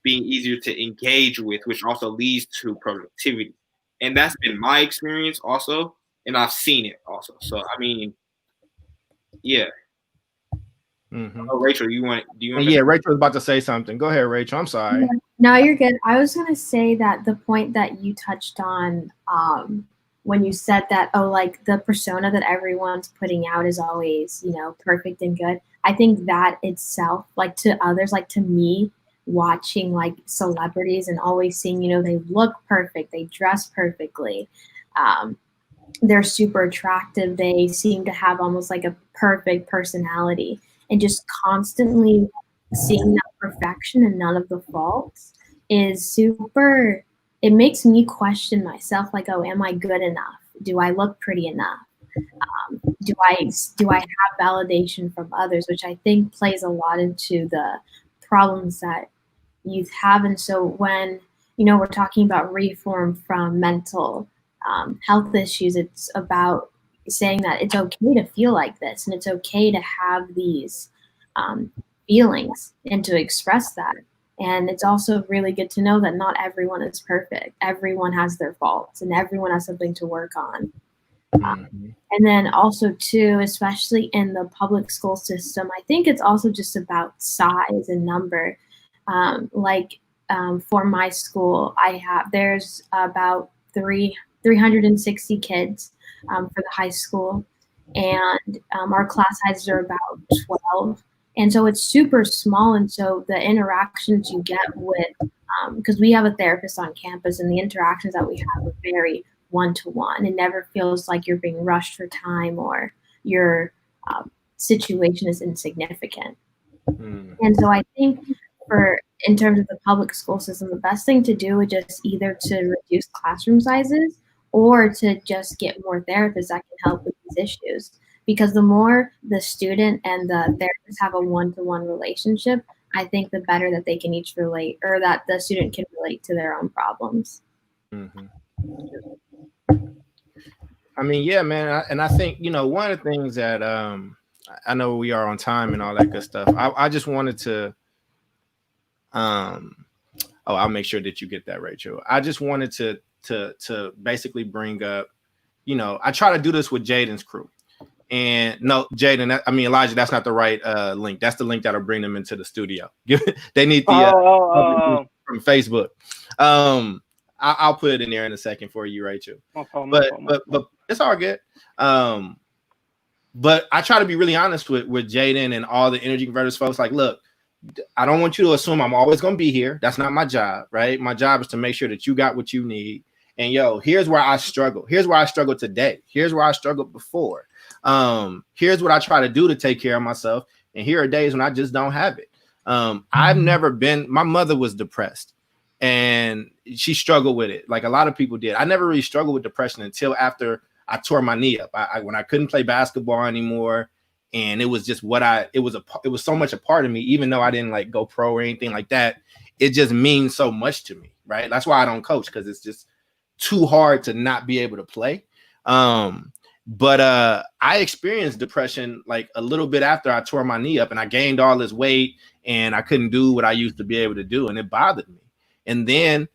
being easier to engage with, which also leads to productivity. And that's been my experience also, and I've seen it also. So I mean, yeah. Oh, Rachel, do you want? Yeah, Rachel was about to say something. Go ahead, Rachel. I'm sorry. No, you're good. I was gonna say that the point that you touched on when you said that, like the persona that everyone's putting out is always, perfect and good. I think that itself, like to others, like to me, watching like celebrities and always seeing, they look perfect, they dress perfectly, they're super attractive, they seem to have almost like a perfect personality, and just constantly seeing that perfection and none of the faults is super, it makes me question myself, like, oh, am I good enough? Do I look pretty enough? Do I have validation from others, which I think plays a lot into the problems that youth have. And so when we're talking about reform from mental health issues, it's about saying that it's okay to feel like this, and it's okay to have these feelings and to express that. And it's also really good to know that not everyone is perfect. Everyone has their faults, and everyone has something to work on. And then also too, especially in the public school system, I think it's also just about size and number. For my school, there's about 360 kids for the high school, and our class sizes are about 12. And so it's super small. And so the interactions you get with, because we have a therapist on campus, and the interactions that we have are very one-to-one. It never feels like you're being rushed for time or your situation is insignificant. And so I think in terms of the public school system, the best thing to do is just either to reduce classroom sizes or to just get more therapists that can help with these issues. Because the more the student and the therapist have a one-to-one relationship, I think the better that they can each relate, or that the student can relate to their own problems. I mean, yeah, man. And I think, one of the things that I know we are on time and all that good stuff. I just wanted to, I'll make sure that you get that, Rachel. I just wanted to basically bring up, I try to do this with Jayden's crew. And no, Jayden, Elijah, that's not the right link. That's the link that'll bring them into the studio. They need the from Facebook. I'll put it in there in a second for you, Rachel. But it's all good. But I try to be really honest with Jayden and all the energy converters folks. Like, look, I don't want you to assume I'm always going to be here. That's not my job, right? My job is to make sure that you got what you need. And here's where I struggle. Here's where I struggle today. Here's where I struggled before. Here's what I try to do to take care of myself. And here are days when I just don't have it. I've never been, my mother was depressed and she struggled with it. Like a lot of people did. I never really struggled with depression until after I tore my knee up. When I couldn't play basketball anymore. And it was just it was so much a part of me, even though I didn't like go pro or anything like that. It just means so much to me, right? That's why I don't coach, because it's just too hard to not be able to play. But I experienced depression like a little bit after I tore my knee up, and I gained all this weight and I couldn't do what I used to be able to do, and it bothered me. And then,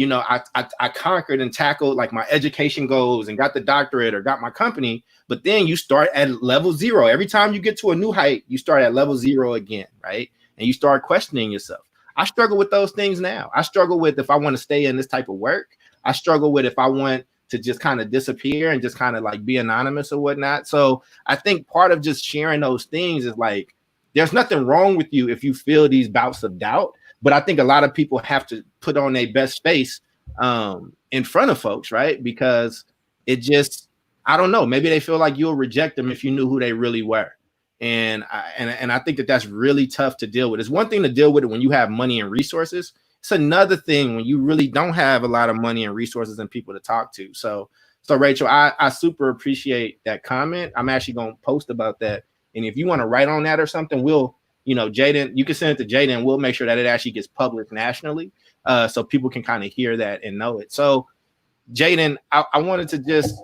I conquered and tackled like my education goals and got the doctorate or got my company. But then you start at level 0. Every time you get to a new height, you start at level 0 again, right? And you start questioning yourself. I struggle with those things now. I struggle with if I want to stay in this type of work. I struggle with if I want to just kind of disappear and just kind of like be anonymous or whatnot. So I think part of just sharing those things is like, there's nothing wrong with you if you feel these bouts of doubt. But I think a lot of people have to put on their best face in front of folks, right? Because it just, I don't know, maybe they feel like you'll reject them if you knew who they really were. And I think that that's really tough to deal with. It's one thing to deal with it when you have money and resources. It's another thing when you really don't have a lot of money and resources and people to talk to. So Rachel, I super appreciate that comment. I'm actually going to post about that. And if you want to write on that or something, we'll, Jayden, you can send it to Jayden. We'll make sure that it actually gets published nationally so people can kind of hear that and know it. So Jayden, I wanted to just,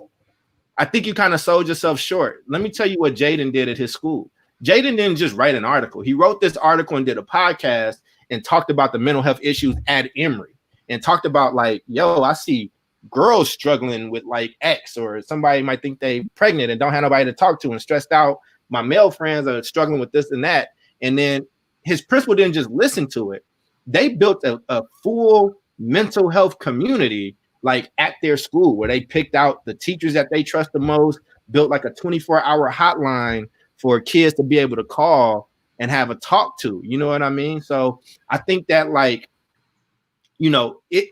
I think you kind of sold yourself short. Let me tell you what Jayden did at his school. Jayden didn't just write an article. He wrote this article and did a podcast and talked about the mental health issues at Emory and talked about like, I see girls struggling with like X, or somebody might think they pregnant and don't have nobody to talk to and stressed out. My male friends are struggling with this and that. And then his principal didn't just listen to it. They built a full mental health community like at their school where they picked out the teachers that they trust the most, built like a 24-hour hotline for kids to be able to call and have a talk to, you know what I mean? So I think that, like, you know, it,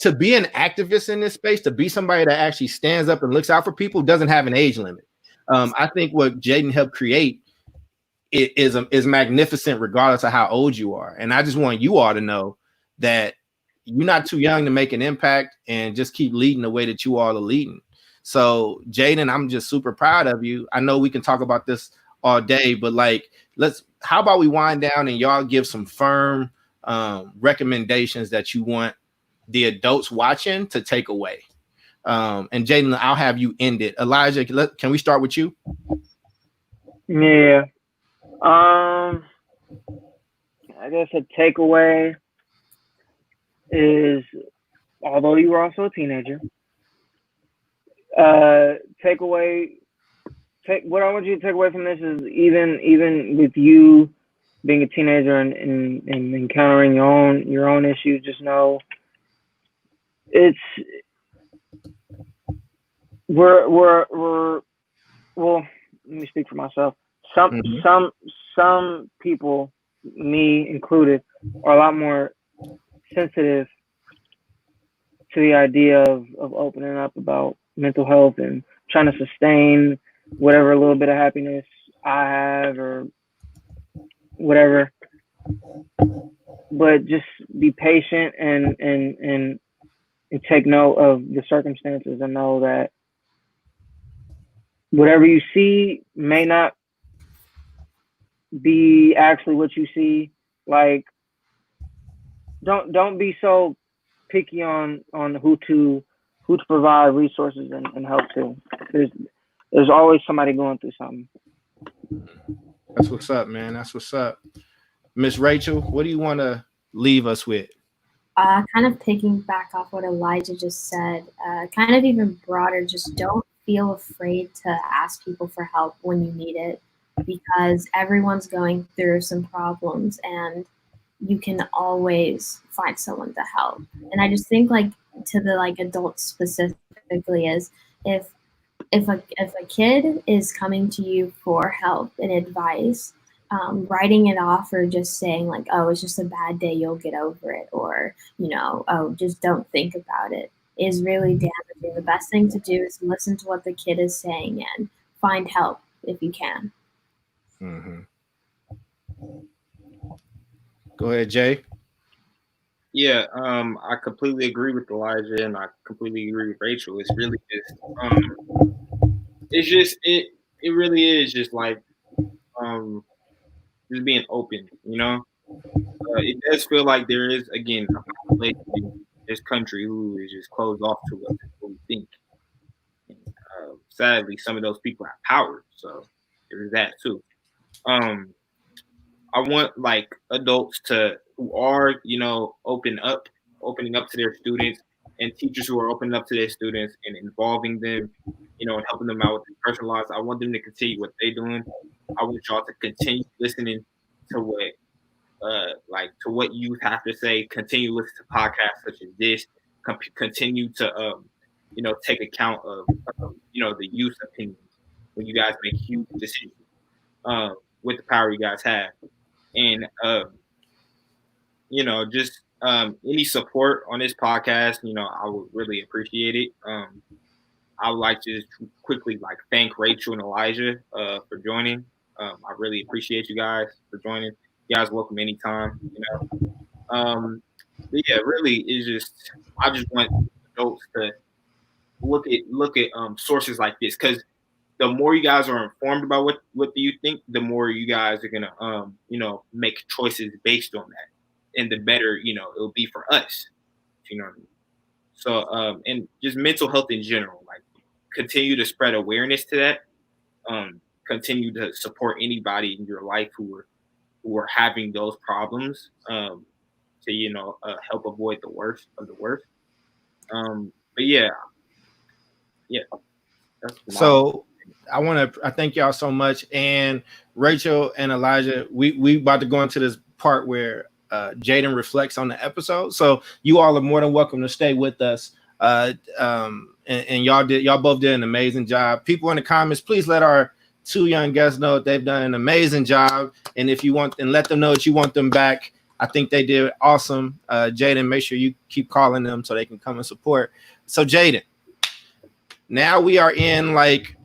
to be an activist in this space, to be somebody that actually stands up and looks out for people, doesn't have an age limit. I think what Jayden helped create is magnificent, regardless of how old you are. And I just want you all to know that you're not too young to make an impact, and just keep leading the way that you all are leading. So Jayden, I'm just super proud of you. I know we can talk about this all day, but like, how about we wind down and y'all give some firm recommendations that you want the adults watching to take away. And Jayden, I'll have you end it. Elijah, can we start with you? Yeah. I guess a takeaway is, although you were also a teenager, what I want you to take away from this is, even with you being a teenager and encountering your own issues, just know we're well, let me speak for myself. Some people, me included, are a lot more sensitive to the idea of opening up about mental health and trying to sustain whatever little bit of happiness I have or whatever. But just be patient and take note of the circumstances, and know that whatever you see may not be actually what you see. Like, don't be so picky on who to provide resources and help to. There's always somebody going through something. That's what's up, man. That's what's up. Miss Rachel, what do you want to leave us with? Kind of picking back off what Elijah just said, kind of even broader, just don't feel afraid to ask people for help when you need it, because everyone's going through some problems and you can always find someone to help. And I just think, like, to the like adults specifically, is if a kid is coming to you for help and advice, writing it off or just saying like, oh, it's just a bad day, you'll get over it, or, you know, oh, just don't think about it, is really damaging. The best thing to do is listen to what the kid is saying and find help if you can. Mm-hmm. Go ahead, Jay. Yeah, I completely agree with Elijah, and I completely agree with Rachel. It's really just, it really is just like, just being open, you know. It does feel like there is, again, a population in this country who is just closed off to us, what we think. And, sadly, some of those people have power, so there's that too. I want, like, adults who are, you know, opening up to their students, and teachers who are opening up to their students and involving them, you know, and helping them out with their personal lives. I want them to continue what they're doing. I want y'all to continue listening to what youth have to say. Continue to listen to podcasts such as this. Continue to, you know, take account of you know, the youth opinions when you guys make huge decisions with the power you guys have. And you know, just any support on this podcast, you know, I would really appreciate it. I would like to just quickly thank Rachel and Elijah for joining. I really appreciate you guys for joining. You guys welcome anytime, you know. But yeah, really, it's just, I just want adults to look at sources like this, because the more you guys are informed about what do you think, the more you guys are gonna you know, make choices based on that, and the better, you know, it'll be for us. You know what I mean? So and just mental health in general, like, continue to spread awareness to that. Continue to support anybody in your life who are having those problems, to, you know, help avoid the worst of the worst. But yeah. So I thank y'all so much. And Rachel and Elijah, we about to go into this part where Jayden reflects on the episode. So you all are more than welcome to stay with us. And y'all both did an amazing job. People in the comments, please let our two young guests know they've done an amazing job. And if you want, and let them know that you want them back. I think they did awesome. Jayden, make sure you keep calling them so they can come and support. So Jayden, now we are in like,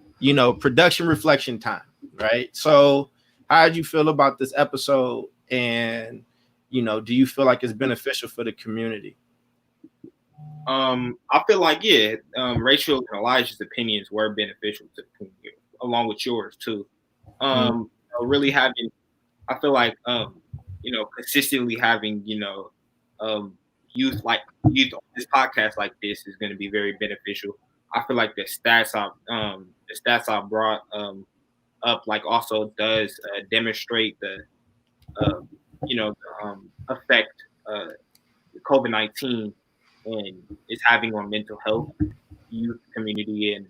production reflection time, right? So how did you feel about this episode? And, do you feel like it's beneficial for the community? I feel like, Rachel and Elijah's opinions were beneficial to the community, along with yours too. Really having, I feel like, consistently having, youth on this podcast like this is going to be very beneficial. I feel like the stats I brought up like also does demonstrate the effect COVID-19 and it's having on mental health, youth, community, and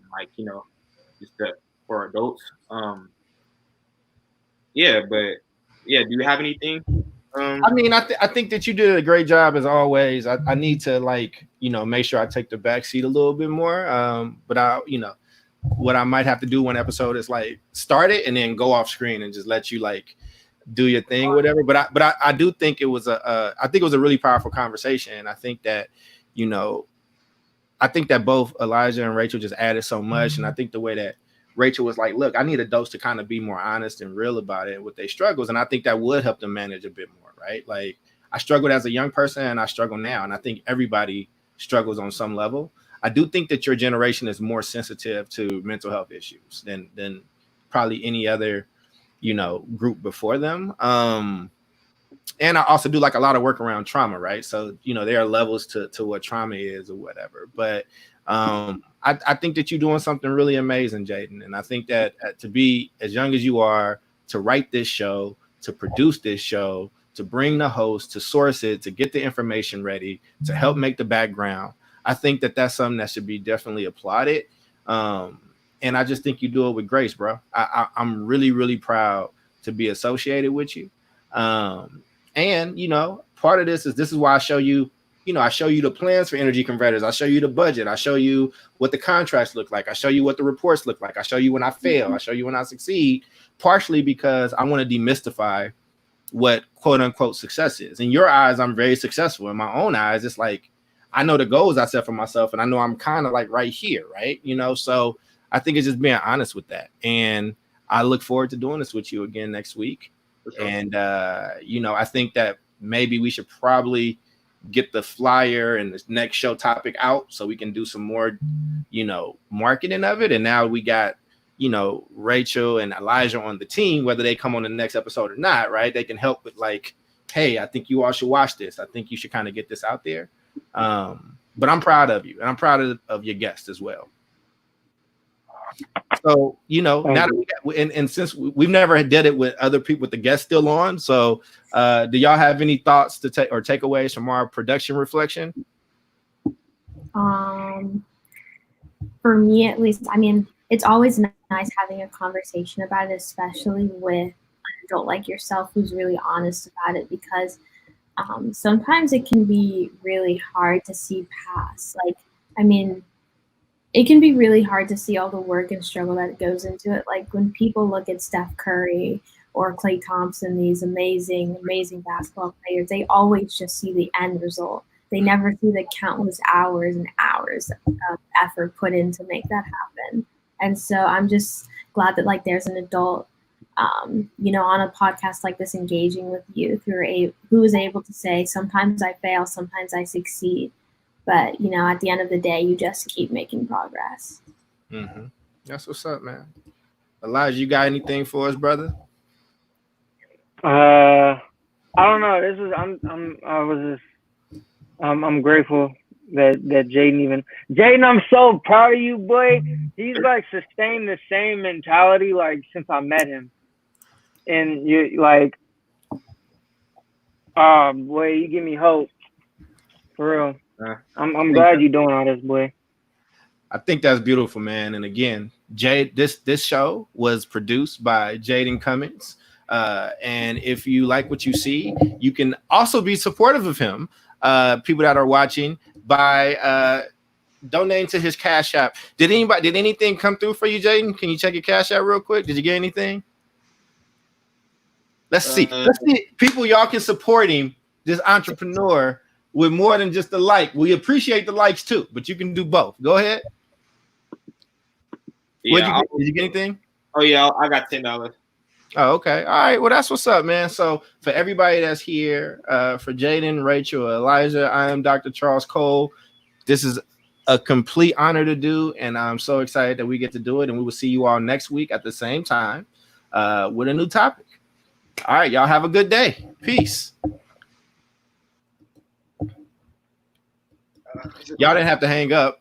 for adults. Do you have anything? I think that you did a great job as always. I need to make sure I take the back seat a little bit more. But what I might have to do one episode is start it and then go off screen and just let you do your thing, whatever. But I do think it was a really powerful conversation. And I think that, both Elijah and Rachel just added so much. And I think the way that Rachel was like, look, I need adults to kind of be more honest and real about it with their struggles. And I think that would help them manage a bit more, right? Like I struggled as a young person and I struggle now. And I think everybody struggles on some level. I do think that your generation is more sensitive to mental health issues than probably any other, group before them. And I also do a lot of work around trauma, right? So, there are levels to what trauma is or whatever. But I think that you're doing something really amazing, Jayden. And I think that to be as young as you are, to write this show, to produce this show, to bring the host, to source it, to get the information ready, to help make the background, I think that that's something that should be definitely applauded. And I just think you do it with grace, bro. I'm really, really proud to be associated with you. And, part of this is why I show you, I show you the plans for energy converters. I show you the budget. I show you what the contracts look like. I show you what the reports look like. I show you when I fail. I show you when I succeed, partially because I want to demystify what quote unquote success is. In your eyes, I'm very successful. In my own eyes, it's I know the goals I set for myself and I know I'm kind of right here, right? So I think it's just being honest with that. And I look forward to doing this with you again next week. Sure. And, I think that maybe we should probably get the flyer and this next show topic out so we can do some more, marketing of it. And now we got, Rachel and Elijah on the team, whether they come on the next episode or not, right? They can help with hey, I think you all should watch this. I think you should kind of get this out there. But I'm proud of you and I'm proud of your guests as well. So, now that we got, and since we've never did it with other people, with the guests still on. So, do y'all have any thoughts to take or takeaways from our production reflection? For me, at least, it's always nice having a conversation about it, especially with an adult like yourself who's really honest about it, because sometimes it can be really hard to see past. It can be really hard to see all the work and struggle that goes into it. Like when people look at Steph Curry or Klay Thompson, these amazing, amazing basketball players, they always just see the end result. They never see the countless hours and hours of effort put in to make that happen. And so I'm just glad that there's an adult, on a podcast like this, engaging with youth who is able to say, sometimes I fail, sometimes I succeed. But, at the end of the day, you just keep making progress. Mm-hmm. That's what's up, man. Elijah, you got anything for us, brother? I don't know. I'm grateful that Jayden, I'm so proud of you, boy. He's sustained the same mentality since I met him. And you boy, you give me hope. For real. I'm glad you're doing all this, boy. I think that's beautiful, man. And again, this show was produced by Jayden Cummings. And if you like what you see, you can also be supportive of him. People that are watching by donate to his Cash App. Did anything come through for you, Jayden? Can you check your Cash App real quick? Did you get anything? Let's see. People, y'all can support him, this entrepreneur, with more than just the like. We appreciate the likes too, but you can do both. Go ahead. Yeah, did you get anything? Oh yeah, I got $10. Oh, okay. All right. Well, that's what's up, man. So for everybody that's here, for Jayden, Rachel, Elijah, I am Dr. Charles Cole. This is a complete honor to do, and I'm so excited that we get to do it. And we will see you all next week at the same time with a new topic. All right, y'all have a good day. Peace. Y'all didn't have to hang up.